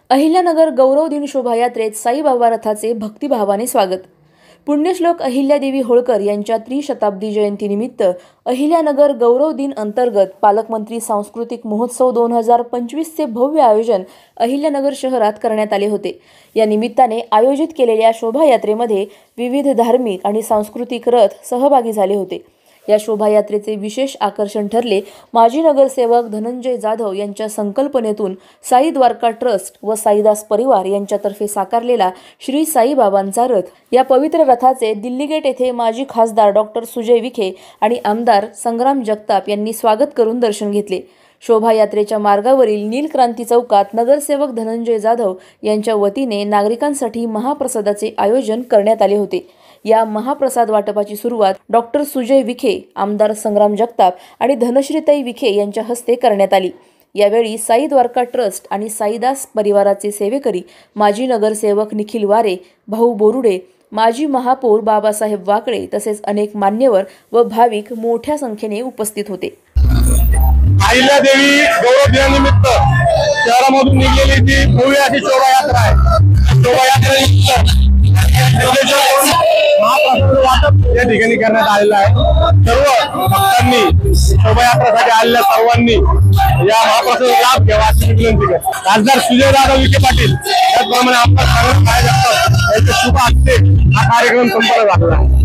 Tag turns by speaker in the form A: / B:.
A: अहिल्यानगर गौरव दिन शोभायात्रेत साईबाबा रथाचे भक्तिभावाने स्वागत। पुण्यश्लोक अहिल्यादेवी होळकर यांच्या त्रिशताब्दी जयंतीनिमित्त अहिल्यानगर गौरव दिन अंतर्गत पालकमंत्री सांस्कृतिक महोत्सव 2025 चे भव्य आयोजन अहिल्यानगर शहरात करण्यात आले होते। या निमित्ताने आयोजित केलेल्या शोभायात्रेमध्ये विविध धार्मिक आणि सांस्कृतिक रथ सहभागी झाले होते। या शोभायात्रेचे विशेष आकर्षण ठरले माजी नगरसेवक धनंजय जाधव यांच्या संकल्पनेतून साई द्वारका ट्रस्ट व साईदास परिवार यांच्यातर्फे साकारलेला श्री साईबाबांचा रथ। या पवित्र रथाचे दिल्ली गेट येथे माजी खासदार डॉक्टर सुजय विखे आणि आमदार संग्राम जगताप यांनी स्वागत करून दर्शन घेतले। शोभायात्रेच्या मार्गावरील नील क्रांती चौकात नगरसेवक धनंजय जाधव यांच्या वतीने नागरिकांसाठी महाप्रसादाचे आयोजन करण्यात आले होते। या महाप्रसाद वाटपाची सुरुवात डॉक्टर सुजय विखे, आमदार संग्राम जगताप आणि धनश्रीताई विखे यांच्या हस्ते करण्यात आली। यावेळी साई द्वारका ट्रस्ट आणि साईदास परिवाराचे सेवेकरी माजी नगरसेवक निखिल वारे, भाऊ बोरुडे, माजी महापौर बाबासाहेब वाकळे तसेच अनेक मान्यवर व भाविक मोठ्या संख्येने उपस्थित होते।
B: अहिल्यादेवी गौरव दिनानिमित्त शहरामधून निघालेली ती भव्य अशी शोभायात्रा आहे। शोभायात्रेनिमित्त महाप्रसाद वाटप या ठिकाणी करण्यात आलेलं आहे। सर्व भक्तांनी शोभायात्रेसाठी आलेल्या सर्वांनी या महाप्रसादाचा लाभ घ्यावा अशी विनंती करतो। खासदार सुजय दादा विखे पाटील त्याचप्रमाणे आमदार संग्राम जगताप यांच्या शुभ हस्ते हा कार्यक्रम संपन्न झाला।